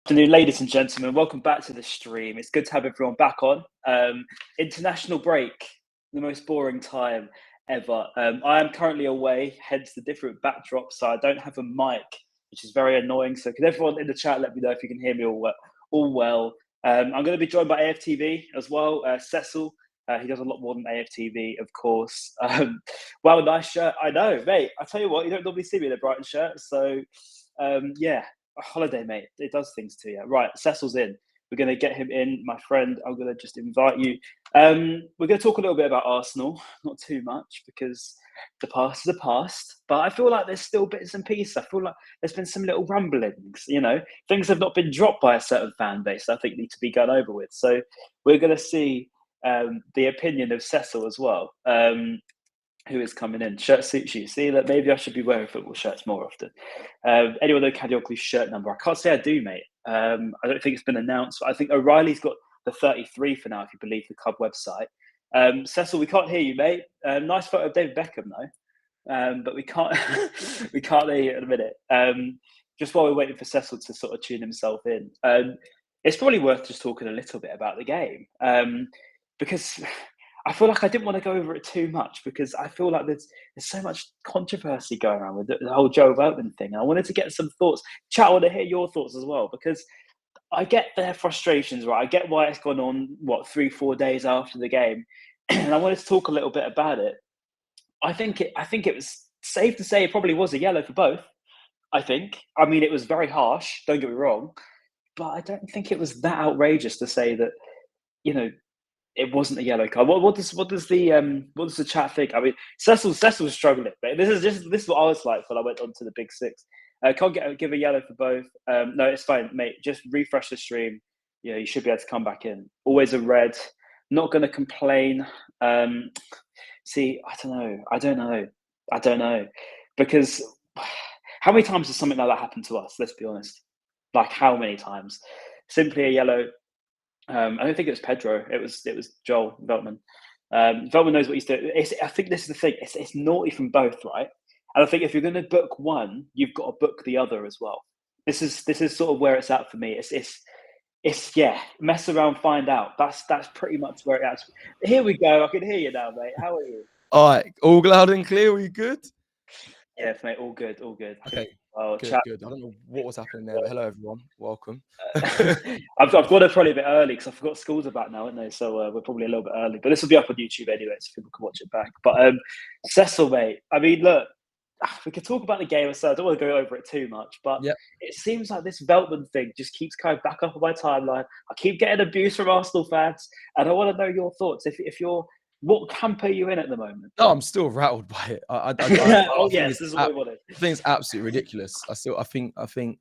Afternoon, ladies and gentlemen. Welcome back to the stream. It's good to have everyone back on. International break, the most boring time ever. I am currently away, hence the different backdrop, so I don't have a mic, which is very annoying. So can everyone in the chat let me know if you can hear me all well? I'm going to be joined by AFTV as well. Cecil, he does a lot more than AFTV, of course. Well, nice shirt. I know, mate. I tell you what, you don't normally see me in a Brighton shirt, so yeah. A holiday, mate. It does things to you. Right, Cecil's in. We're going to get him in, my friend. I'm going to just invite you. We're going to talk a little bit about Arsenal, not too much because the past is the past. But I feel like there's still bits and pieces. I feel like there's been some little rumblings. Things have not been dropped by a certain fan base that I think need to be gone over with. So we're going to see the opinion of Cecil as well. Who is coming in. Shirt suits you. See, that maybe I should be wearing football shirts more often. Anyone know Kadioglou's shirt number? I can't say I do, mate. I don't think it's been announced. I think O'Reilly's got the 33 for now, if you believe the club website. Cecil, we can't hear you, mate. Nice photo of David Beckham, though. But we can't we can't hear you in a minute. Just while we're waiting for Cecil to sort of tune himself in, it's probably worth just talking a little bit about the game. Because I feel like I didn't want to go over it too much because I feel like there's so much controversy going around with the whole Joe Veltman thing. I wanted to get some thoughts. Chat, I want to hear your thoughts as well because I get their frustrations, right? I get why it's gone on, 3-4 days after the game. And I wanted to talk a little bit about it. I think it was safe to say it probably was a yellow for both, I think. I mean, it was very harsh, don't get me wrong. But I don't think it was that outrageous to say that, it wasn't a yellow card. What does the chat think? I mean, Cecil was struggling. But this is what I was like when I went on to the Big Six. Can't give a yellow for both. No, it's fine, mate. Just refresh the stream. You should be able to come back in. Always a red. Not going to complain. See, I don't know. Because how many times has something like that happened to us? Let's be honest. Like how many times? Simply a yellow. I don't think it was Pedro. It was Joel Veltman. Veltman knows what he's doing. I think this is the thing. It's naughty from both, right? And I think if you're going to book one, you've got to book the other as well. This is sort of where it's at for me. It's mess around, find out. That's pretty much where it's at. Here we go. I can hear you now, mate. How are you? All right, all loud and clear. Are you good? Yes, mate. All good. Okay. Good. I don't know what was happening there, but hello everyone, welcome. I've got it probably a bit early because I forgot school's about now, aren't they? So we're probably a little bit early, but this will be up on YouTube anyway, so people can watch it back. But Cecil, mate, I mean, look, we could talk about the game, so I don't want to go over it too much, but It seems like this Veltman thing just keeps coming back up on my timeline. I keep getting abuse from Arsenal fans, and I want to know your thoughts. If you're what camp are you in at the moment? No, I'm still rattled by it. This is what we wanted. I think it's absolutely ridiculous. I think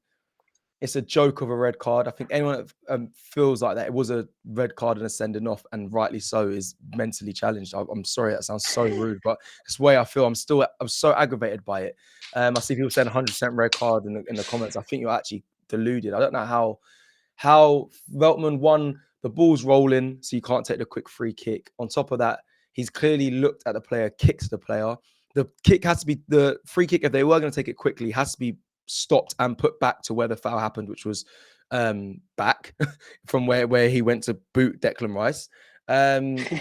it's a joke of a red card. I think anyone that feels like that it was a red card and a sending off, and rightly so, is mentally challenged. I'm sorry, that sounds so rude, but it's the way I feel. I'm so aggravated by it. I see people saying 100% red card in the comments. I think you're actually deluded. I don't know how Veltman won. The ball's rolling, so you can't take the quick free kick. On top of that, he's clearly looked at the player, kicks the player. The kick has to be the free kick. If they were going to take it quickly, has to be stopped and put back to where the foul happened, which was back from where he went to boot Declan Rice.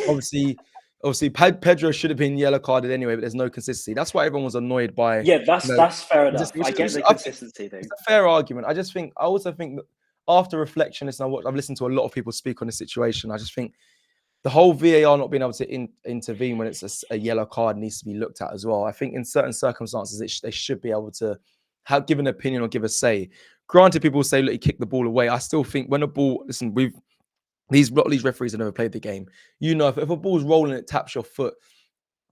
Obviously, Pedro should have been yellow carded anyway, but there's no consistency. That's why everyone was annoyed by. Yeah, that's fair enough. I get the consistency thing. It's a fair argument. I also think that after reflection, I've listened to a lot of people speak on the situation. I just think the whole VAR not being able to intervene when it's a yellow card needs to be looked at as well. I think in certain circumstances, they should be able to give an opinion or give a say. Granted, people say, look, he kicked the ball away. I still think when a ball, listen, these referees have never played the game. If a ball's rolling, it taps your foot.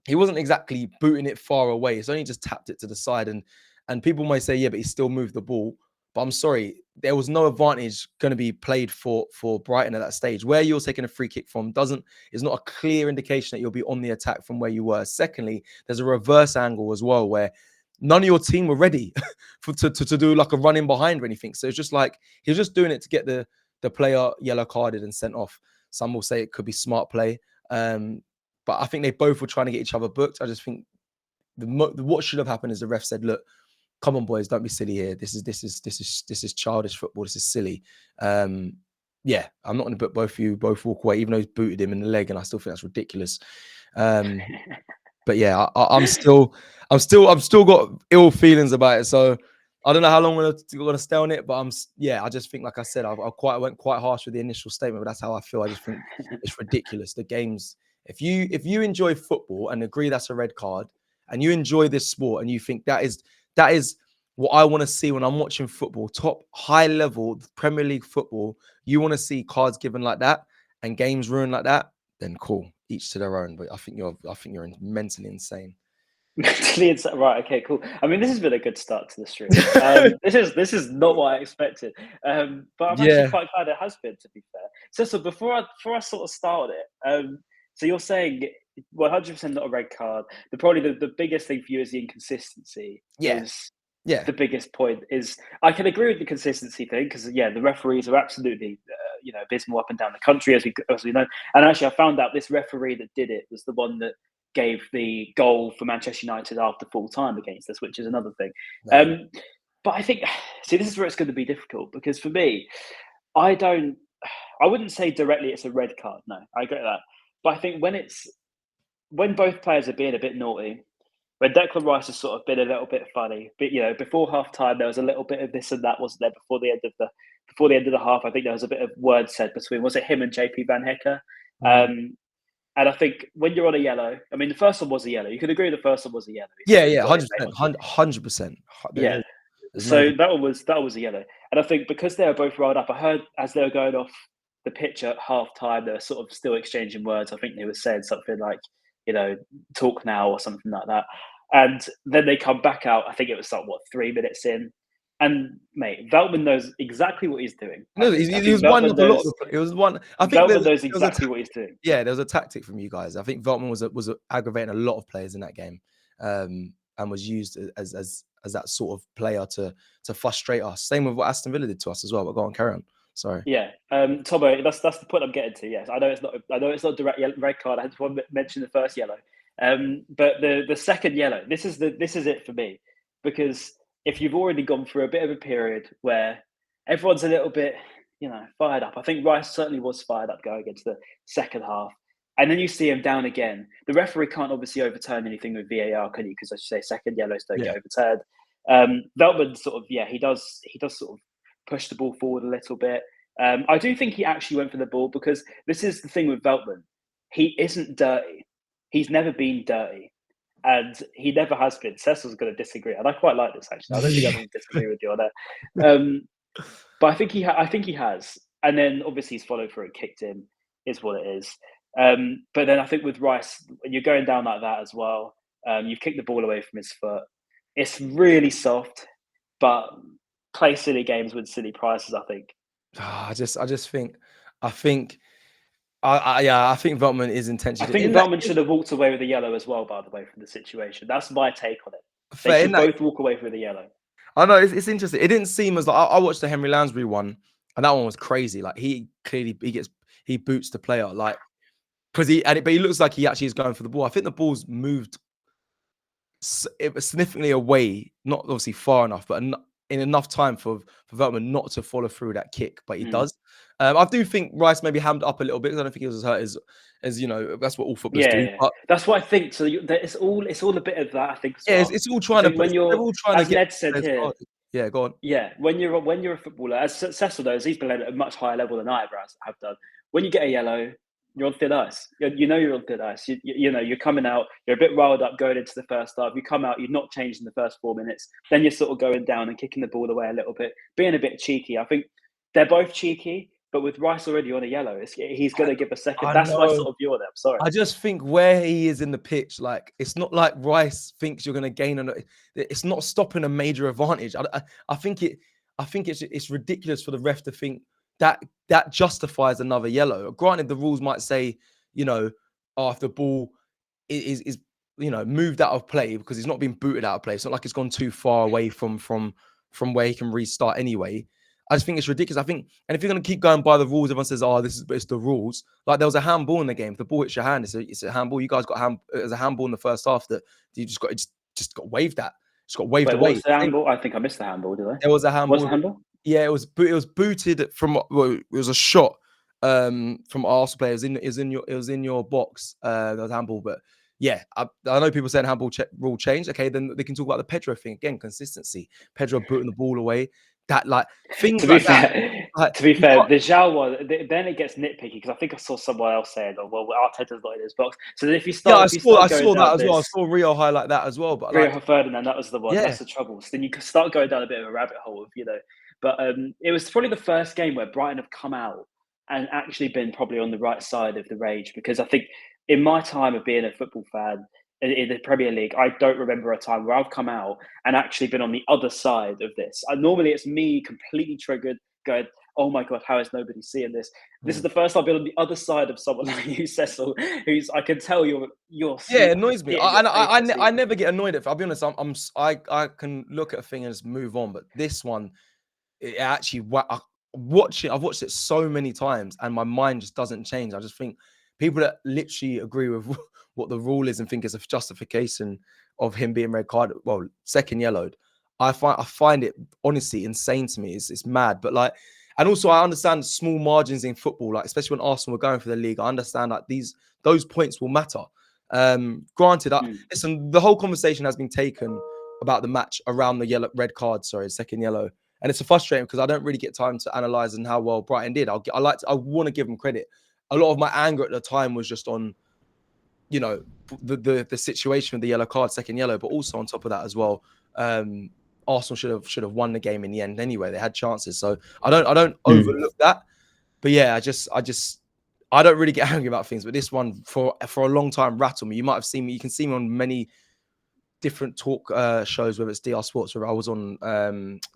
He wasn't exactly booting it far away. It's only just tapped it to the side. And people might say, yeah, but he still moved the ball. But I'm sorry, there was no advantage going to be played for Brighton at that stage. Where you're taking a free kick from is not a clear indication that you'll be on the attack from where you were. Secondly, there's a reverse angle as well where none of your team were ready to do like a run in behind or anything. So it's just like he was just doing it to get the player yellow carded and sent off. Some will say it could be smart play. But I think they both were trying to get each other booked. I just think what should have happened is the ref said, look, come on, boys, don't be silly here. This is childish football. This is silly. Yeah, I'm not going to put both of you both walk away, even though he's booted him in the leg, and I still think that's ridiculous. But yeah, I'm still got ill feelings about it. So I don't know how long we're going to stay on it, but I just think, like I said, I went quite harsh with the initial statement, but that's how I feel. I just think it's ridiculous. The games, if you enjoy football and agree that's a red card, and you enjoy this sport, and you think that is what I want to see when I'm watching football, top high level Premier League football, you want to see cards given like that and games ruined like that, then cool, each to their own. But I think you're mentally insane. Mentally insane, right? Okay, cool. I mean, this has been a good start to the stream. This is not what I expected, but I'm actually quite glad it has been. To be fair, so before I sort of start it, so you're saying 100% not a red card. Probably the biggest thing for you is the inconsistency. Yeah. The biggest point is, I can agree with the consistency thing, because the referees are absolutely abysmal up and down the country, as we know. And actually, I found out this referee that did it was the one that gave the goal for Manchester United after full time against us, which is another thing. But I think, see, this is where it's going to be difficult, because for me, I wouldn't say directly it's a red card. No, I get that. But I think when both players are being a bit naughty, when Declan Rice has sort of been a little bit funny, but before half time there was a little bit of this and that, wasn't there? Before the end of the half, I think there was a bit of word said between, was it him and JP Van Hecker? And I think when you're on a yellow, I mean, the first one was a yellow. You could agree the first one was a yellow. Yeah, 100%. Yeah. So that was a yellow. And I think because they were both rolled up, I heard as they were going off the pitch at half time, they were sort of still exchanging words. I think they were saying something like, talk now or something like that. And then they come back out. I think it was 3 minutes in. And mate, Veltman knows exactly what he's doing. No, he was one of a lot. It was one. I think Veltman knows exactly what he's doing. Yeah, there was a tactic from you guys. I think Veltman was aggravating a lot of players in that game, and was used as that sort of player to frustrate us. Same with what Aston Villa did to us as well. But go on, carry on. Sorry. Yeah, Tomo, that's the point I'm getting to. Yes, I know it's not direct red card. I just want to mention the first yellow, but the second yellow. This is it for me, because if you've already gone through a bit of a period where everyone's a little bit, fired up. I think Rice certainly was fired up going into the second half, and then you see him down again. The referee can't obviously overturn anything with VAR, can you? Because as you say, second yellows don't get overturned. Veltman sort of, he does sort of push the ball forward a little bit. I do think he actually went for the ball, because this is the thing with Veltman. He isn't dirty. He's never been dirty. And he never has been. Cecil's going to disagree. And I quite like this, actually. I don't think I'm going to disagree with you on that. But I think he has. And then obviously he's followed through and kicked him, is what it is. But then I think with Rice, when you're going down like that as well, you've kicked the ball away from his foot. It's really soft, but play silly games with silly prices, I think. I think Veltman is intentional. I think Veltman should have walked away with a yellow as well, by the way, from the situation. That's my take on it. They should both walk away with a yellow. I know, it's interesting. It didn't seem as like I watched the Henry Lansbury one, and that one was crazy. Like he boots the player, like but he looks like he actually is going for the ball. I think the ball's moved significantly away, not obviously far enough, but in enough time for Veltman not to follow through that kick, but he does. I do think Rice maybe hammed up a little bit, because I don't think he was as hurt as that's what all footballers do. Yeah. But that's what I think. So it's all a bit of that, I think. It's all trying to. They're all trying as to get. Ned said here. Yeah, go on. Yeah, when you're a footballer, as Cecil knows, he's played at a much higher level than I ever have done. When you get a yellow, you're on thin ice. You're on thin ice. You're coming out. You're a bit riled up going into the first half. You come out. You're not changed in the first 4 minutes. Then you're sort of going down and kicking the ball away a little bit, being a bit cheeky. I think they're both cheeky, but with Rice already on a yellow, he's going to give a second. That's my sort of view on it. I'm sorry. I just think where he is in the pitch, like it's not like Rice thinks you're going to gain on it. It's not stopping a major advantage. I think it's ridiculous for the ref to think that justifies another yellow. Granted, the rules might say, if the ball is moved out of play because he's not been booted out of play. It's not like it's gone too far away from where he can restart anyway. I just think it's ridiculous. I think, and if you're going to keep going by the rules, everyone says, it's the rules. Like there was a handball in the game. If the ball hits your hand, it's a handball. You guys got there's a handball in the first half that you just got waved at. just got waved Wait, what away. was the handball? I think I missed the handball, did I? There was a Was handball. the handball? Yeah, it was booted from. Well, it was a shot from Arsenal players. It was in your box. There was a handball, but yeah, I know people saying handball rule changed. Okay, then they can talk about the Pedro thing again. Consistency. Pedro booting the ball away. That like things To be like that. fair, Like, to be fair, the Zhao one, then it gets nitpicky because I think I saw someone else saying, "Oh, well, Arteta's not in his box." So if you yeah, start I going saw that down as well. I this, saw Rio highlight that as well. But like, Rio Ferdinand, that was the one. yeah, That's the trouble. So then you can start going down a bit of a rabbit hole of, But it was probably the first game where Brighton have come out and actually been probably on the right side of the rage, because I think in my time of being a football fan in the Premier League, I don't remember a time where I've come out and actually been on the other side of this. Normally, it's me completely triggered, going, "Oh my god, how is nobody seeing this?" This is the first time I've been on the other side of someone like you, Cecil, who's I can tell you're yeah, it annoys me. hitting your I face. never get annoyed at. I'll be honest. I can look at a thing and just move on. But this one, it actually, I watch it. I've watched it so many times, and my mind just doesn't change. I just think people that literally agree with what the rule is and think it's a justification of him being red carded, well, second yellowed. I find it honestly insane to me. It's mad, but like, and also I understand small margins in football, like especially when Arsenal were going for the league. I understand like those points will matter. Granted, listen, the whole conversation has been taken about the match around the second yellow. And it's frustrating because I don't really get time to analyze and how well Brighton did. I want to give them credit. A lot of my anger at the time was just on, the situation with the yellow card, second yellow, but also on top of that as well, Arsenal should have won the game in the end anyway. They had chances, so I don't overlook that. But yeah, I don't really get angry about things. But this one for a long time rattled me. You might have seen me. You can see me on many different talk shows, whether it's DR Sports or I was on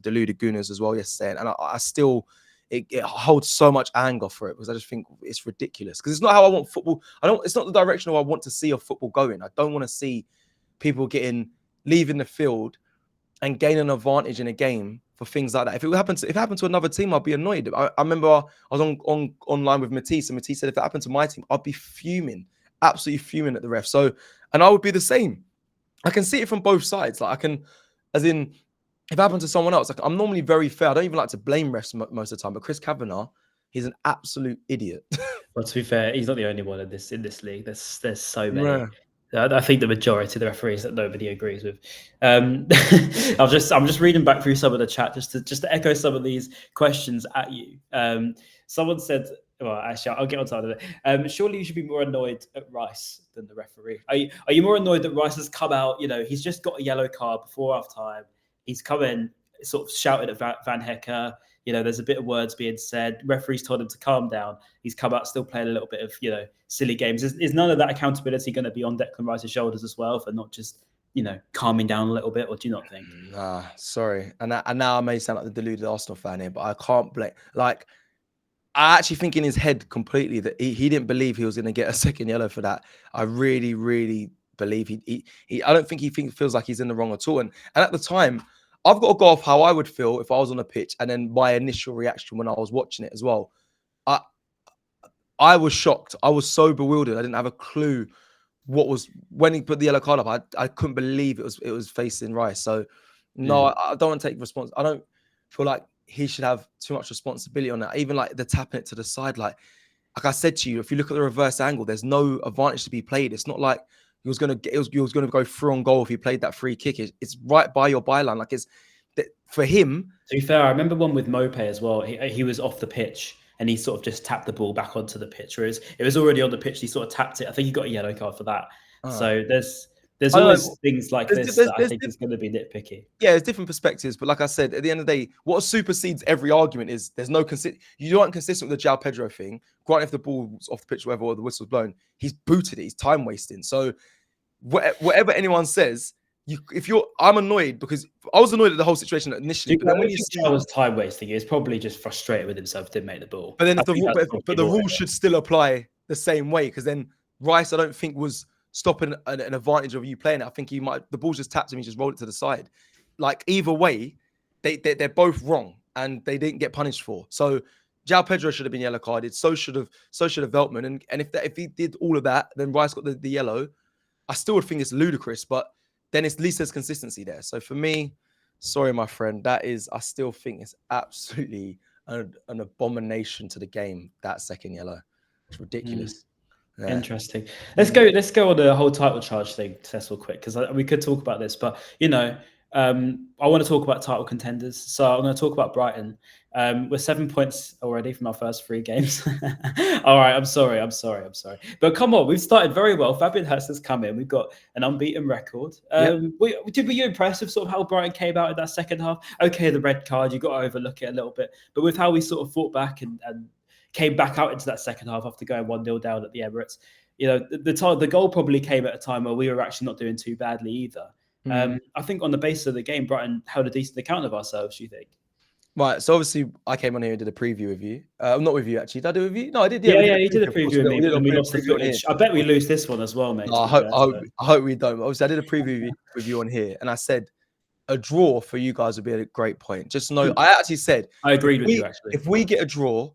Deluded Gooners as well yesterday, and I still it holds so much anger for it because I just think it's ridiculous, because it's not how I want football. It's not the direction I want to see of football going. I don't want to see people leaving the field and gaining an advantage in a game for things like that. If it happened to another team, I'd be annoyed. I remember I was online with Matisse, and Matisse said if it happened to my team, I'd be fuming, absolutely fuming at the ref. So, and I would be the same. I can see it from both sides. Like as in, if it happened to someone else, like I'm normally very fair. I don't even like to blame refs most of the time. But Chris Kavanagh, he's an absolute idiot. Well, to be fair, he's not the only one in this league. There's so many. Yeah. I think the majority of the referees that nobody agrees with. I'm just reading back through some of the chat just to echo some of these questions at you. Someone said, well, actually, I'll get on to it. Surely you should be more annoyed at Rice than the referee. Are you more annoyed that Rice has come out? He's just got a yellow card before half time. He's come in, sort of shouted at Van Hecker. There's a bit of words being said. Referees told him to calm down. He's come out still playing a little bit of, silly games. Is none of that accountability going to be on Declan Rice's shoulders as well for not just, calming down a little bit? Or do you not think? Nah, sorry. And now I may sound like the deluded Arsenal fan here, but I can't blame. Like, I actually think in his head completely that he didn't believe he was going to get a second yellow for that. I really, really believe he I don't think he feels like he's in the wrong at all. And at the time, I've got to go off how I would feel if I was on a pitch, and then my initial reaction when I was watching it as well. I was shocked. I was so bewildered. I didn't have a clue when he put the yellow card up. I couldn't believe it was facing Rice. So no, I don't want to take response. I don't feel like he should have too much responsibility on that. Even like the tapping it to the side, like I said to you, if you look at the reverse angle, there's no advantage to be played. It's not like he was going to go through on goal if he played that free kick. It's right by your byline. Like for him. To be fair, I remember one with Mope as well. He was off the pitch and he sort of just tapped the ball back onto the pitch. Whereas it was already on the pitch. He sort of tapped it. I think he got a yellow card for that. So there's always things like this that I think is going to be nitpicky. Yeah, there's different perspectives. But like I said, at the end of the day, what supersedes every argument is there's no you aren't consistent with the João Pedro thing. Granted, if the ball's off the pitch, whatever, or the whistle's blown, he's booted it. He's time wasting. So whatever anyone says, I'm annoyed because I was annoyed at the whole situation initially. But then when you see I was time wasting, he was probably just frustrated with himself, didn't make the ball. But then the rule should still apply the same way, because then Rice, I don't think, was stopping an advantage of you playing it. I think the ball just tapped him, he just rolled it to the side. Like either way, they're both wrong and they didn't get punished for. So João Pedro should have been yellow carded. So should have Veltman. And if he did all of that, then Rice got the yellow. I still would think it's ludicrous, but then at least there's consistency there. So for me, sorry, my friend, I still think it's absolutely an abomination to the game, that second yellow. It's ridiculous. Yeah. Interesting. Let's go on the whole title charge thing, Cecil, quick, because we could talk about this, but I want to talk about title contenders. So I'm going to talk about Brighton. We're 7 points already from our first 3 games. All right, I'm sorry. But come on, we've started very well. Fabian Hurst has come in. We've got an unbeaten record. Were you impressed with sort of how Brighton came out in that second half? Okay, the red card, you got to overlook it a little bit. But with how we sort of fought back and came back out into that second half after going 1-0 down at the Emirates, the goal probably came at a time where we were actually not doing too badly either. I think on the basis of the game, Brighton held a decent account of ourselves, do you think? Right, so obviously I came on here and did a preview with you. Not with you, actually. Did I do it with you? No, I did. Yeah, you did a preview with me, and we lost the footage. I bet we lose this one as well, mate. No, I hope we don't. Obviously, I did a preview with you on here, and I said a draw for you guys would be a great point. Just know, I actually said I agreed with you, actually. If we get a draw,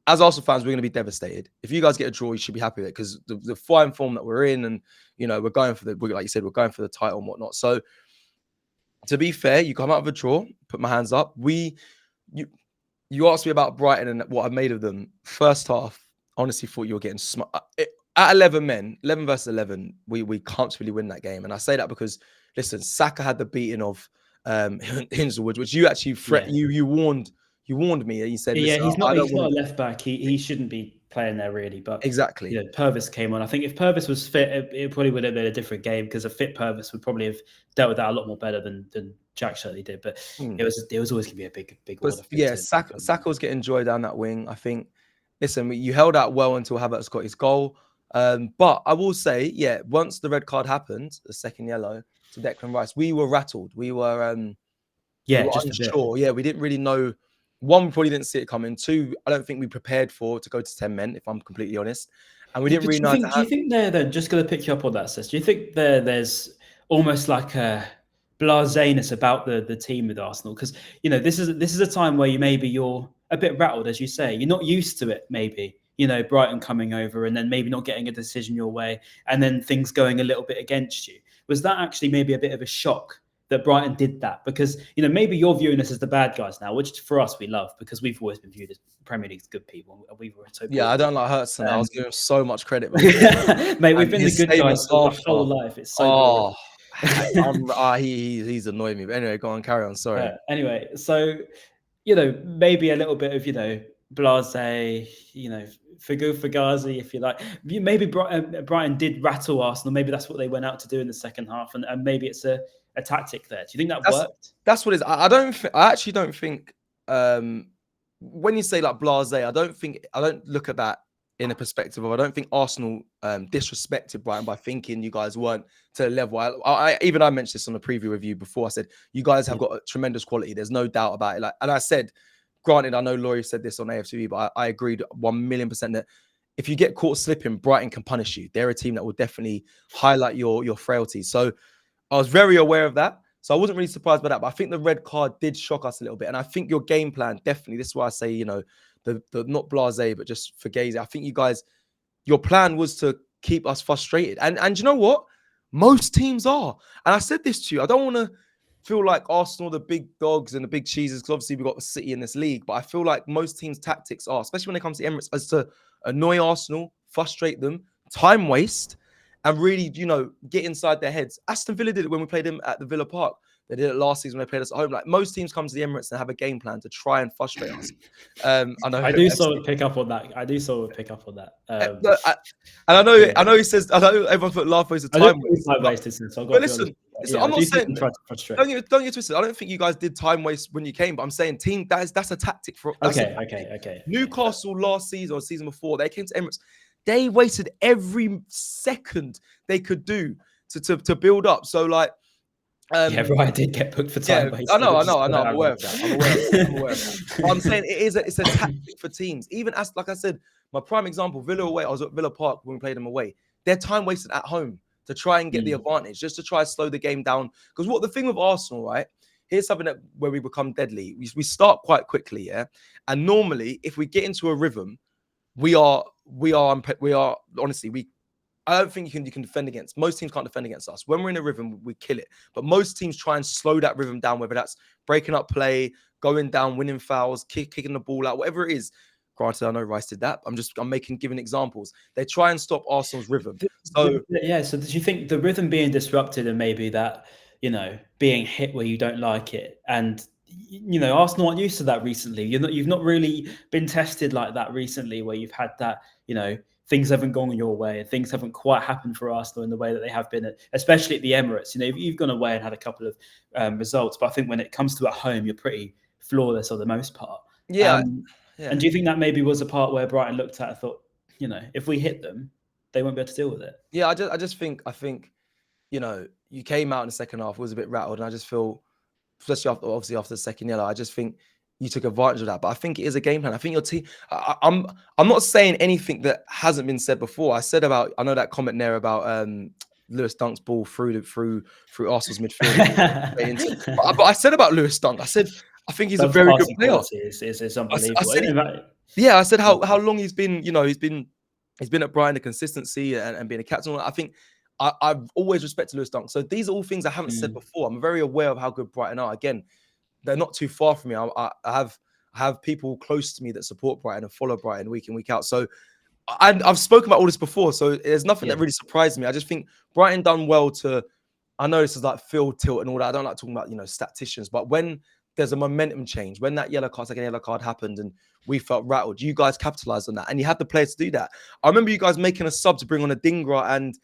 as Arsenal fans, we're going to be devastated. If you guys get a draw, you should be happy with it, because the fine form that we're in, and we're going for like you said, we're going for the title and whatnot. So to be fair, you come out of a draw, put my hands up. You asked me about Brighton and what I made of them. First half, honestly thought you were getting at 11 men, 11 versus 11. We comfortably win that game, and I say that because listen, Saka had the beating of Hinslewood, which you actually you warned me. You said, he's not a left back. He shouldn't be playing there really. But exactly, Purvis came on. I think if Purvis was fit, it probably would have been a different game, because a fit Purvis would probably have dealt with that a lot more better than Jack certainly did. But it was always going to be a big order. Yeah, Saka was getting joy down that wing. I think. Listen, you held out well until Havertz got his goal. But I will say, once the red card happened, the second yellow to Declan Rice, we were rattled. We were just unsure. Yeah, we didn't really know. One, we probably didn't see it coming. 2, I don't think we prepared to go to 10 men, if I'm completely honest. And we didn't really know. Do you think they're just going to pick you up on that, Sis? Do you think there's almost like a blaseness about the team with Arsenal? Because this is a time where you're a bit rattled, as you say. You're not used to it, maybe. Brighton coming over and then maybe not getting a decision your way, and then things going a little bit against you. Was that actually maybe a bit of a shock that Brighton did that? Because, maybe you're viewing us as the bad guys now, which for us we love, because we've always been viewed as Premier League's good people. We were so good. I don't like Hurtson. I was giving him so much credit. Mate, we've been the good guys for our whole life. It's so he's annoyed me. But anyway, go on, carry on. Sorry. Anyway, so, maybe a little bit of, blasé, Fugazi, if you like. Maybe Brighton did rattle Arsenal. Maybe that's what they went out to do in the second half, and maybe it's a tactic there. Do you think that worked? That's what it is. I actually don't think. When you say like blasé, I don't look at that in a perspective of, I don't think Arsenal disrespected Brighton by thinking you guys weren't to the level. I mentioned this on the preview review before. I said you guys have got a tremendous quality. There's no doubt about it. And I said, granted, I know Laurie said this on AFTV, but I agreed 1,000,000% that if you get caught slipping, Brighton can punish you. They're a team that will definitely highlight your frailties. So I was very aware of that. So I wasn't really surprised by that. But I think the red card did shock us a little bit. And I think your game plan, definitely, this is why I say, the not blasé, but just fugazi. I think you guys, your plan was to keep us frustrated. And you know what? Most teams are. And I said this to you. I don't want to feel like Arsenal, the big dogs and the big cheeses, because obviously we've got the City in this league. But I feel like most teams' tactics are, especially when it comes to Emirates, as to annoy Arsenal, frustrate them, time waste, and really, get inside their heads. Aston Villa did it when we played them at the Villa Park. They did it last season when they played us at home. Like, most teams come to the Emirates and have a game plan to try and frustrate us. I do sort of pick up on that. I know he says, I know everyone's put laugh waste of time waste. But listen, I'm not saying, don't get twisted. I don't think you guys did time waste when you came, but I'm saying that's a tactic for. Okay. Newcastle last season or season before, they came to Emirates. They wasted every second they could do to build up. So like, I did get booked for time. I know. I'm aware of that. But I'm saying it's a tactic for teams. Even as, like I said, my prime example, Villa away. I was at Villa Park when we played them away. Their time wasted at home to try and get the advantage, just to try and slow the game down. Because the thing with Arsenal, right? Here's something where we become deadly. We start quite quickly, yeah. And normally, if we get into a rhythm, we are honestly, I don't think you can defend against. Most teams can't defend against us. When we're in a rhythm, we kill it. But most teams try and slow that rhythm down, whether that's breaking up play, going down, winning fouls, kicking the ball out, whatever it is. Granted, I know Rice did that. I'm giving examples. They try and stop Arsenal's rhythm. So So do you think the rhythm being disrupted and maybe that, being hit where you don't like it, and Arsenal aren't used to that recently. You've not really been tested like that recently, where you've had that, things haven't gone your way and things haven't quite happened for Arsenal in the way that they have been, especially at the Emirates. You've gone away and had a couple of results, but I think when it comes to at home, you're pretty flawless for the most part. yeah. And do you think that maybe was a part where Brighton looked at and thought, if we hit them, they won't be able to deal with it? Yeah, I think, you came out in the second half, was a bit rattled, and I just feel, especially after the second yellow, I just think you took advantage of that. But I think it is a game plan. I think your team. I'm not saying anything that hasn't been said before. I know that comment there about Lewis Dunk's ball through Arsenal's midfield. but I said about Lewis Dunk, I said I think he's a very good player. It's unbelievable. I said how long he's been. He's been at Brighton, the consistency and being a captain. I think I've always respected Lewis Dunk. So these are all things I haven't said before. I'm very aware of how good Brighton are. Again, they're not too far from me. I have people close to me that support Brighton and follow Brighton week in, week out. So I've spoken about all this before. So there's nothing that really surprised me. I just think Brighton done well to. I know this is like field tilt and all that. I don't like talking about statisticians, but when there's a momentum change, when that second yellow card happened and we felt rattled, you guys capitalized on that and you had the players to do that. I remember you guys making a sub to bring on a Dingra and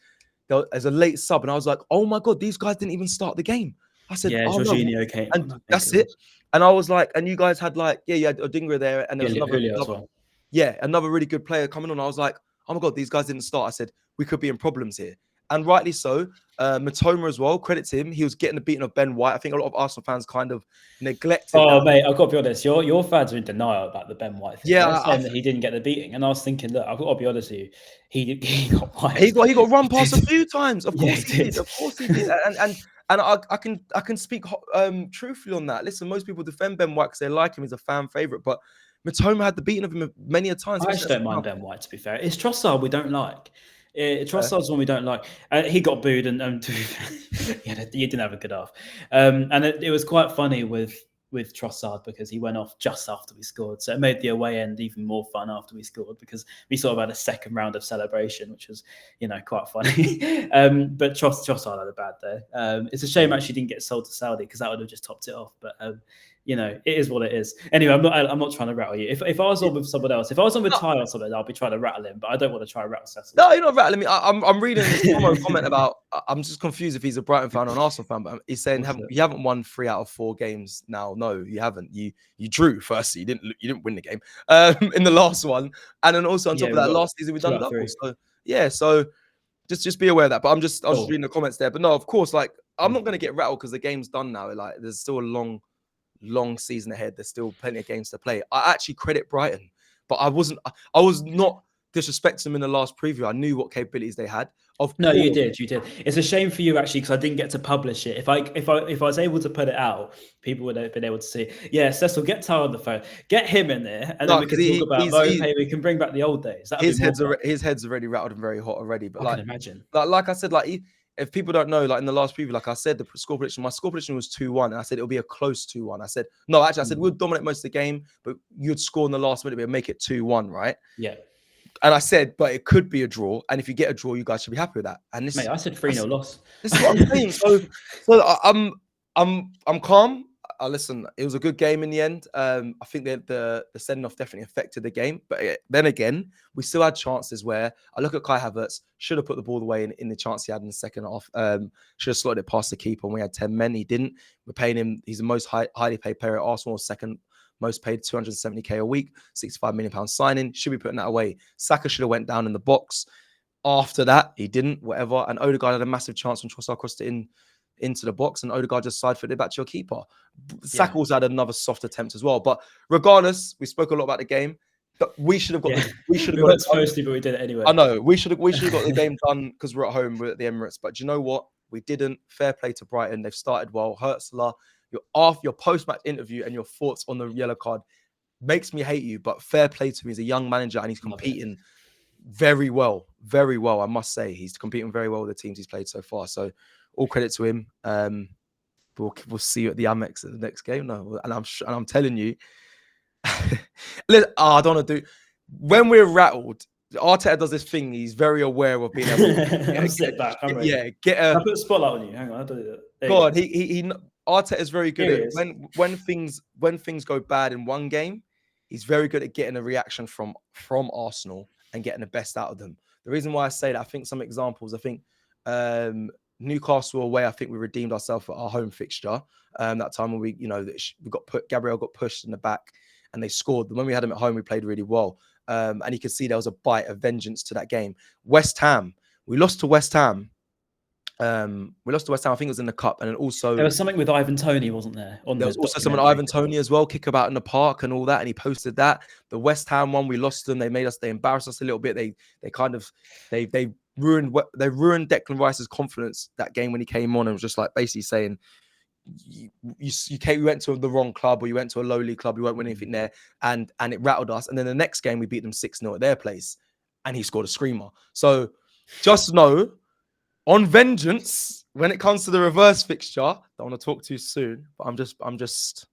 as a late sub, and I was like, oh my God, these guys didn't even start the game. I said, Jorginho came. And that's it. And I was like, and you guys had you had Dingra there and there was another really good player coming on. I was like, oh my God, these guys didn't start. I said, we could be in problems here. And rightly so. Matoma as well, credit to him. He was getting the beating of Ben White. I think a lot of Arsenal fans kind of neglected. Oh, mate, I've got to be honest. Your fans are in denial about the Ben White thing. Yeah, saying that he didn't get the beating, and I was thinking, look, I've got to be honest with you. He got white. He got run past a few times. Of course he did. Of course he did. And I can speak truthfully on that. Listen, most people defend Ben White because they like him. He's a fan favorite, but Matoma had the beating of him many a times. I actually don't mind Ben White, to be fair. It's Trossard we don't like. Trossard's one we don't like. He got booed, and he didn't have a good half. And it was quite funny with Trossard because he went off just after we scored, so it made the away end even more fun after we scored because we sort of had a second round of celebration, which was quite funny. But Trossard had a bad day. It's a shame actually didn't get sold to Saudi because that would have just topped it off. But it is what it is. Anyway, I'm not trying to rattle you. If I was on with someone else, if I was on with Ty or something, I'll be trying to rattle him. But I don't want to try and rattle Cecil. No, you're not rattling me. I'm reading this comment about. I'm just confused if he's a Brighton fan or an Arsenal fan. But he's saying you haven't won 3 out of 4 games now. No, you haven't. You drew firstly. You didn't win the game in the last one, and then also on top of that, last season we done double. So just be aware of that. But I was just reading the comments there. But no, of course, I'm not going to get rattled because the game's done now. There's still a long season ahead. There's still plenty of games to play. I actually credit Brighton, but I was not disrespecting them in the last preview. I knew what capabilities they had. No, you did. It's a shame for you actually because I didn't get to publish it. If I was able to put it out, people would have been able to see. Yeah, Cecil, get Tyler on the phone, get him in there, and then we can talk about Mopay. We can bring back the old days. His head's already rattled and very hot already. But I can imagine. Like I said, if people don't know, in the last preview, like I said, the score prediction, my score prediction was 2-1. And I said it'll be a close 2-1. I said we'll dominate most of the game, but you'd score in the last minute, but make it 2-1, right? Yeah. And I said, but it could be a draw. And if you get a draw, you guys should be happy with that. And this, mate, I said 3-0 loss. This is what I'm saying. So I'm calm. Listen, it was a good game in the end. I think that the sending off definitely affected the game. But then again, we still had chances where I look at Kai Havertz, should have put the ball away in the chance he had in the second half. Should have slotted it past the keeper when we had 10 men. He didn't. We're paying him. He's the most highly paid player at Arsenal, second most paid, 270k a week, £65 million signing. Should be putting that away. Saka should have went down in the box. After that, he didn't, whatever. And Odegaard had a massive chance when Trossard crossed it into the box, and Odegaard just side-footed it back to your keeper. Saka also had another soft attempt as well. But regardless, we spoke a lot about the game. But we should have got. We should have got it supposed to, but we did it anyway. I know we should have got the game done because we're at home. We're at the Emirates. But do you know what? We didn't. Fair play to Brighton. They've started well. Hurtzler, your post-match interview and your thoughts on the yellow card makes me hate you. But fair play to him. He's a young manager and he's competing very well, very well. I must say, he's competing very well with the teams he's played so far. So, all credit to him. We'll see you at the Amex at the next game. No, and I'm telling you, I don't want to do. When we're rattled, Arteta does this thing. He's very aware of being able to sit back. get a. I put a spotlight on you. Hang on, I'll do that. God, he Arteta is very good at when things go bad in one game. He's very good at getting a reaction from Arsenal and getting the best out of them. The reason why I say that, I think some examples. I think Newcastle away. I think we redeemed ourselves for our home fixture. That time when we Gabriel got pushed in the back and they scored. When we had him at home, we played really well. And you could see there was a bite of vengeance to that game. West Ham, we lost to West Ham. I think it was in the cup, and then also there was something with Ivan Toney, wasn't there? There was also something Ivan Toney as well, kick about in the park and all that, and he posted that. The West Ham one, we lost them. They embarrassed us a little bit. They ruined Declan Rice's confidence that game when he came on and was just like basically saying, you went to the wrong club, or you went to a lowly club, you won't win anything there, and it rattled us. And then the next game we beat them 6-0 at their place, and he scored a screamer. So just know, on vengeance, when it comes to the reverse fixture, don't want to talk too soon, but I'm just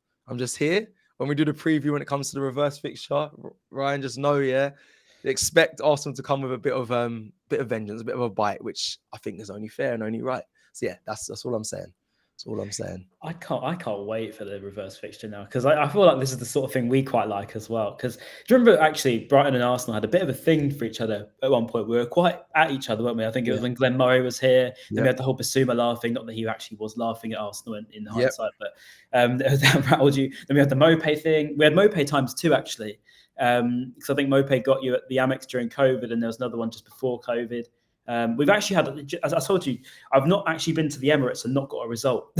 here when we do the preview. When it comes to the reverse fixture, Ryan, just know, expect Arsenal to come with a bit of vengeance, a bit of a bite, which I think is only fair and only right. So that's all I'm saying. That's all I'm saying. I can't wait for the reverse fixture now, because I feel like this is the sort of thing we quite like as well. Because do you remember actually Brighton and Arsenal had a bit of a thing for each other at one point? We were quite at each other, weren't we? I think it was when Glenn Murray was here. Then we had the whole Basuma laughing, not that he actually was laughing at Arsenal in hindsight, but that rattled you. Then we had the Mopé thing. We had Mopé times 2 actually, because I think Mopé got you at the Amex during COVID, and there was another one just before COVID. We've actually had, as I told you, I've not actually been to the Emirates and not got a result.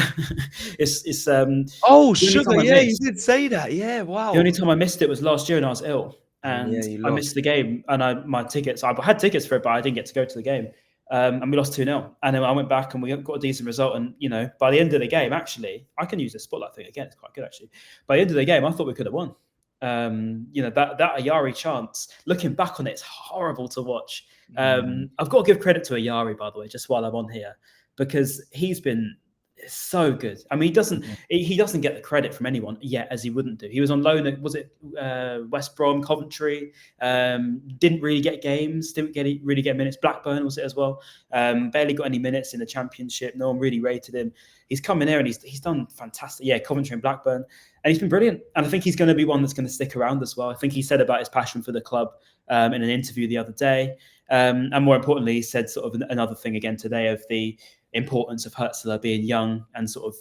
it's sugar, you did say that. Yeah, wow. The only time I missed it was last year, and I was ill, and I missed the game. And my tickets, I had tickets for it, but I didn't get to go to the game. And we lost 2-0. And then I went back and we got a decent result. And by the end of the game, actually, I can use the spotlight thing again. It's quite good actually. By the end of the game, I thought we could have won. That Ayari chance, looking back on it, it's horrible to watch. I've got to give credit to Ayari, by the way, just while I'm on here, because he's been so good. I mean, he doesn't get the credit from anyone yet, as he wouldn't do. He was on loan at, was it West Brom, Coventry? Didn't really get games, didn't really get minutes. Blackburn was it as well. Barely got any minutes in the Championship. No one really rated him. He's come in here and he's done fantastic. Yeah, Coventry and Blackburn. And he's been brilliant. And I think he's going to be one that's going to stick around as well. I think he said about his passion for the club in an interview the other day. And more importantly, he said sort of another thing again today of the importance of Hutzler being young and sort of,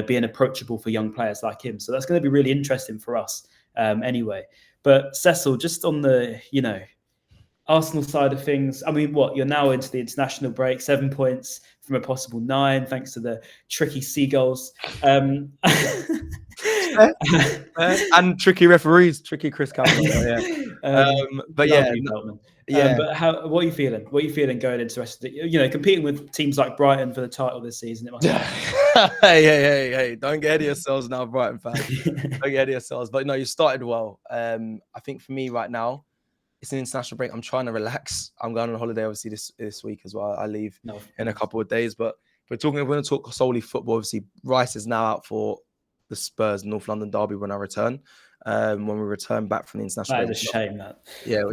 being approachable for young players like him. So that's going to be really interesting for us anyway. But Cecil, just on the, Arsenal side of things, I mean, you're now into the international break, 7 points from a possible 9, thanks to the tricky Seagulls. And tricky referees, tricky Chris Campbell. But what are you feeling? What are you feeling going into the rest of the, competing with teams like Brighton for the title this season? It must be. Hey, don't get ahead of yourselves now, Brighton fans. Don't get ahead of yourselves. But no, you started well. I think for me right now, it's an international break. I'm trying to relax. I'm going on holiday, obviously, this week as well. I leave in a couple of days. But we're going to talk solely football. Obviously, Rice is now out for the Spurs North London derby when I return. When we return back from the international break. That is a shame, that. Yeah.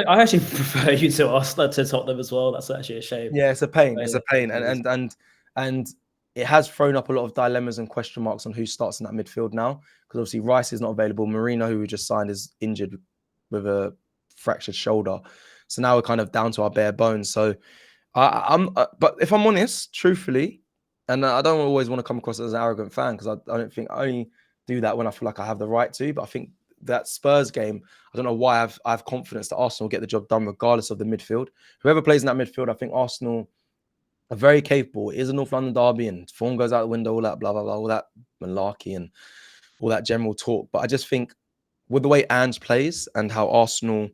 I actually prefer you to Arsenal to Tottenham as well. That's actually a shame. Yeah, it's a pain. It's a pain. And it has thrown up a lot of dilemmas and question marks on who starts in that midfield now. Because obviously Rice is not available. Marino, who we just signed, is injured with a fractured shoulder. So now we're kind of down to our bare bones. So but if I'm honest, truthfully, and I don't always want to come across as an arrogant fan, because I don't think I only do that when I feel like I have the right to, but I think that Spurs game, I don't know why I have confidence that Arsenal will get the job done regardless of the midfield. Whoever plays in that midfield, I think Arsenal are very capable. It is a North London derby and form goes out the window, all that blah, blah, blah, all that malarkey and all that general talk. But I just think with the way Ange plays and how Arsenal,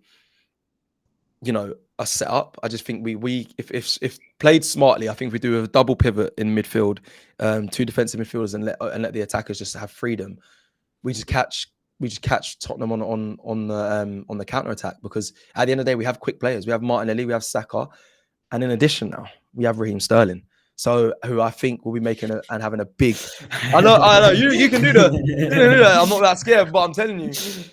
are set up, I just think we if played smartly, I think we do a double pivot in midfield, 2 defensive midfielders and let the attackers just have freedom. We just catch catch Tottenham on the counter attack, because at the end of the day we have quick players. We have Martinelli, we have Saka, and in addition now we have Raheem Sterling. So who I think will be making and having a big. I know. You can do that. I'm not that scared, but I'm telling you, he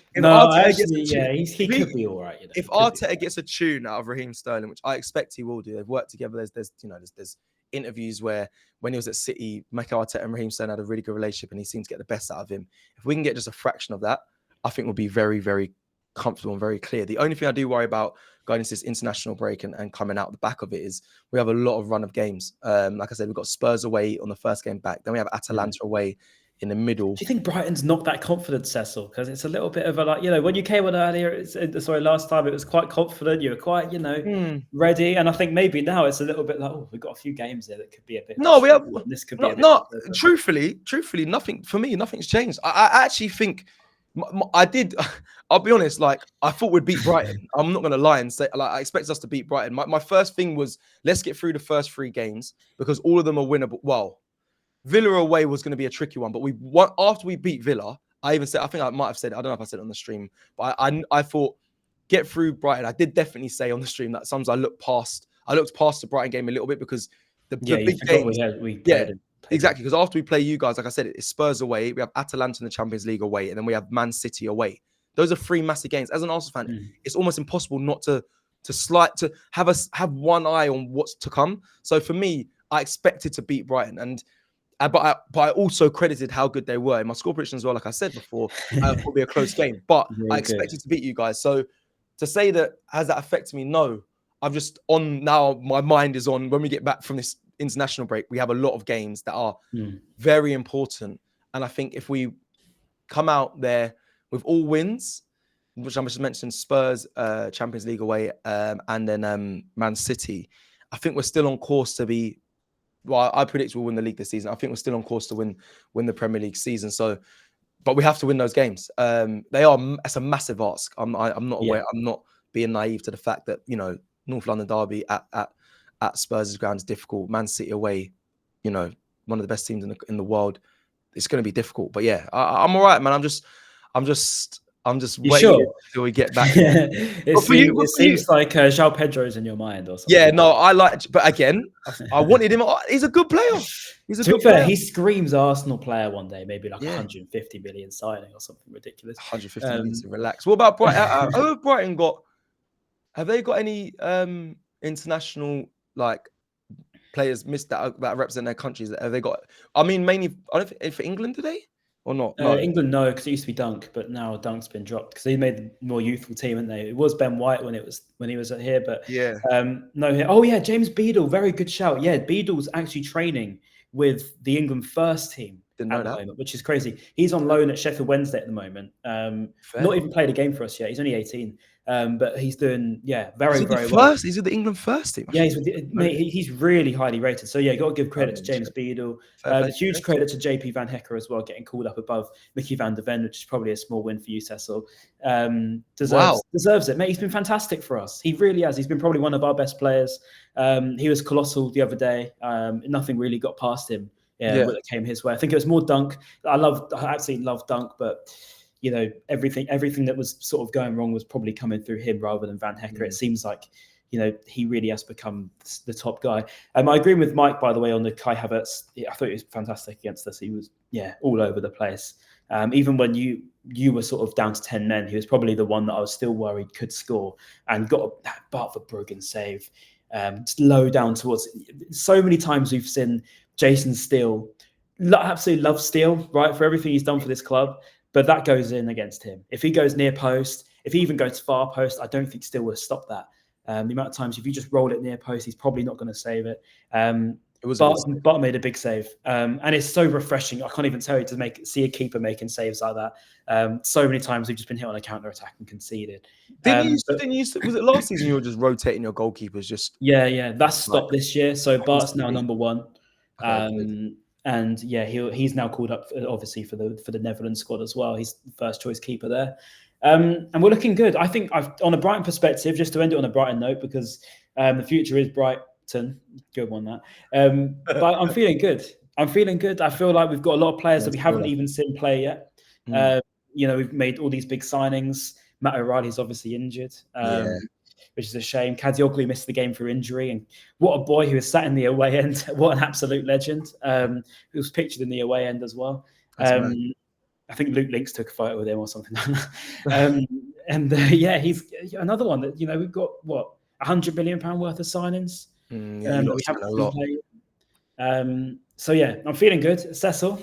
could be all right. If Arteta gets a tune out of Raheem Sterling, which I expect he will do, they've worked together. There's interviews where when he was at City, Mikel Arteta and Raheem Sterling had a really good relationship, and he seemed to get the best out of him. If we can get just a fraction of that, I think we'll be very, very comfortable and very clear. The only thing I do worry about going into this international break and coming out the back of it is we have a lot of run of games. Like I said, we've got Spurs away on the first game back. Then we have Atalanta away in the middle. Do you think Brighton's not that confident, Cecil? Because it's a little bit of a, like, when you came on earlier, last time, it was quite confident. You were quite, ready. And I think maybe now it's a little bit like, we've got a few games there that could be a bit. No, we have. This could be truthfully, nothing for me. Nothing's changed. I actually think. I'll be honest, I thought we'd beat Brighton. I'm not going to lie and say, I expected us to beat Brighton. My first thing was, let's get through the first 3 games, because all of them are winnable. Well, Villa away was going to be a tricky one, but after we beat Villa, I think I might have said it, I don't know if I said it on the stream, but I thought, get through Brighton. I did definitely say on the stream that sometimes I looked past the Brighton game a little bit, because the big games. Exactly, because after we play you guys, like I said, it's Spurs away, we have Atalanta in the Champions League away, and then we have Man City away. Those are 3 massive games. As an Arsenal fan, it's almost impossible not to have one eye on what's to come. So for me, I expected to beat Brighton, but I also credited how good they were in my score prediction as well. Like I said before, it'll be a close game, but I expected to beat you guys. So to say that, has that affected me? No. I'm just on now. My mind is on when we get back from this international break. We have a lot of games that are very important, and I think if we come out there with all wins, which I just mentioned, Spurs, Champions League away, and then Man City, I think we're still on course to be. Well, I predict we'll win the league this season. I think we're still on course to win the Premier League season. So, but we have to win those games. It's a massive ask. I'm not aware. I'm not being naive to the fact that North London derby at Spurs' ground is difficult. Man City away, one of the best teams in the world. It's going to be difficult. But yeah, I'm all right, man. I'm just waiting till we get back. It seems like João Pedro's in your mind or something. Yeah, no, but again, I wanted him. He's a good player. To be fair, he screams Arsenal player one day, maybe 150 million signing or something ridiculous. 150 million to relax. What about Brighton? Who have Brighton got? Have they got any international players missed that represent their countries? Have they got? I mean, mainly. I don't think for England today. Or not? No. England, no, because it used to be Dunk, but now Dunk's been dropped because they made the more youthful team, haven't they? It was Ben White when he was here, but no. Oh yeah, James Beadle, very good shout. Yeah, Beadle's actually training with the England first team at the moment, which is crazy. He's on loan at Sheffield Wednesday at the moment. Not even played a game for us yet. He's only 18. But he's doing very well. He's with the England first team. Yeah, he's really highly rated. So got to give credit to James Beadle. Huge credit to JP Van Hecker as well, getting called up above Mickey van der Ven, which is probably a small win for you, Cecil. Deserves it, mate. He's been fantastic for us. He really has. He's been probably one of our best players. He was colossal the other day. Nothing really got past him. When it came his way. I think it was more Dunk. I absolutely love Dunk, but everything that was sort of going wrong was probably coming through him rather than Van Hecker. It seems like, he really has become the top guy. I agree with Mike, by the way, on the Kai Havertz. I thought he was fantastic against us. He was, all over the place. Even when you were sort of down to 10 men, he was probably the one that I was still worried could score, and got that Bartford Bruggen save. Low down towards. So many times we've seen Jason Steele, absolutely love Steele, right, for everything he's done for this club. But that goes in against him. If he goes near post, if he even goes far post, I don't think Steele will stop that. The amount of times, if you just roll it near post, he's probably not going to save it. Bart made a big save. And it's so refreshing. I can't even tell you to see a keeper making saves like that. So many times we've just been hit on a counter-attack and conceded. Was it last season you were just rotating your goalkeepers? Yeah. That's stopped this year. So Bart's now number 1. And he's now called up obviously for the Netherlands squad as well. He's the first choice keeper there, and we're looking good. I think on a Brighton perspective, just to end it on a Brighton note, because the future is Brighton. Good one that. But I'm feeling good. I feel like we've got a lot of players that we haven't even seen play yet. we've made all these big signings. Matt O'Reilly's obviously injured, which is a shame. Kadioglu missed the game through injury, and what a boy who was sat in the away end. What an absolute legend. Who was pictured in the away end as well. I think Luke Links took a photo with him or something like that. He's another one that, we've got, what, £100 million worth of signings? We haven't a lot. I'm feeling good. Cecil,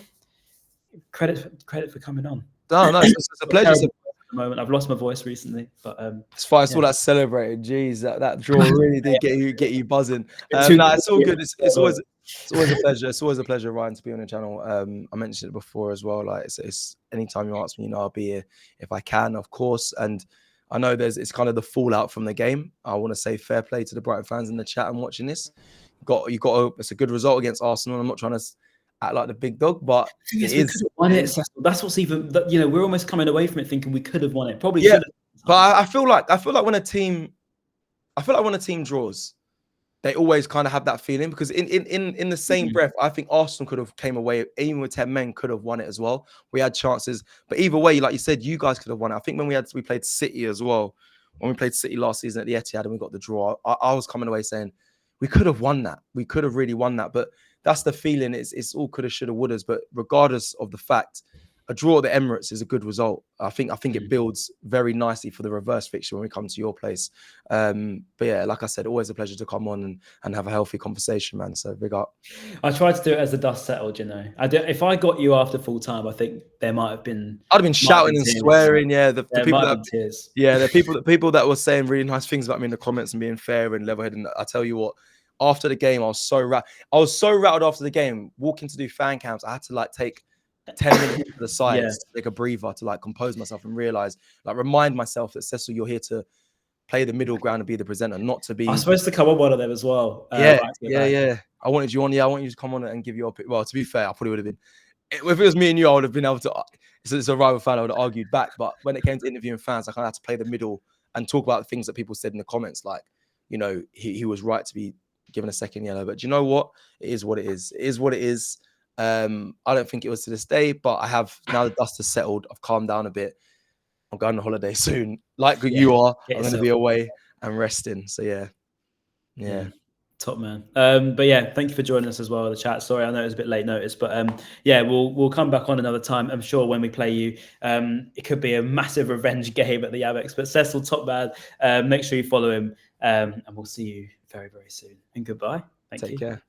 credit for coming on. No, it's a pleasure. Moment. I've lost my voice recently, but it's fine. It's all that celebrating. Jeez, that draw really did get you buzzing. It's all good. It's always a pleasure. It's always a pleasure, Ryan, to be on the channel. I mentioned it before as well. Like it's anytime you ask me, I'll be here if I can, of course. And I know it's kind of the fallout from the game. I want to say fair play to the Brighton fans in the chat and watching this. It's a good result against Arsenal. I'm not trying to act like the big dog, but it is. Won it. That's what's even. We're almost coming away from it thinking we could have won it. Probably. Yeah, but I feel like when a team draws, they always kind of have that feeling, because in the same breath, I think Arsenal could have came away, even with 10 men, could have won it as well. We had chances, but either way, like you said, you guys could have won it. I think when we played City as well, when we played City last season at the Etihad and we got the draw, I was coming away saying we could have won that. We could have really won that, but that's the feeling. It's all coulda, shoulda, wouldas. But regardless of the fact, a draw at the Emirates is a good result. I think it builds very nicely for the reverse fixture when we come to your place. But yeah, like I said, always a pleasure to come on and have a healthy conversation, man. So big up. I tried to do it as the dust settled, if I got you after full time, I think there might have been. I'd have been shouting and swearing. Yeah, the people that tears. Yeah, the people that were saying really nice things about me in the comments and being fair and level-headed. And I tell you what, after the game, I was so rattled after the game. Walking to do fan cams, I had to take 10 minutes to the side, to take a breather, to compose myself and realize, remind myself that, Cecil, you're here to play the middle ground and be the presenter, not to be. I was supposed to come on one of them as well. Yeah. I wanted you on. Yeah, I want you to come on and give your opinion. Well, to be fair, I probably would have been. If it was me and you, I would have been able to. It's a rival fan, I would have argued back. But when it came to interviewing fans, I kind of had to play the middle and talk about the things that people said in the comments, he was right to be given a second yellow. But do you know what? It is what it is. It is what it is. I don't think it was to this day, but I have, now the dust has settled, I've calmed down a bit. I'm going on holiday soon. You are, I'm going to be away and resting. So yeah. Top man. But yeah, thank you for joining us as well in the chat. Sorry, I know it was a bit late notice, but we'll come back on another time. I'm sure when we play you, it could be a massive revenge game at the Abex. But Cecil, top man, make sure you follow him, and we'll see you very, very soon. And goodbye. Thank you. Take care.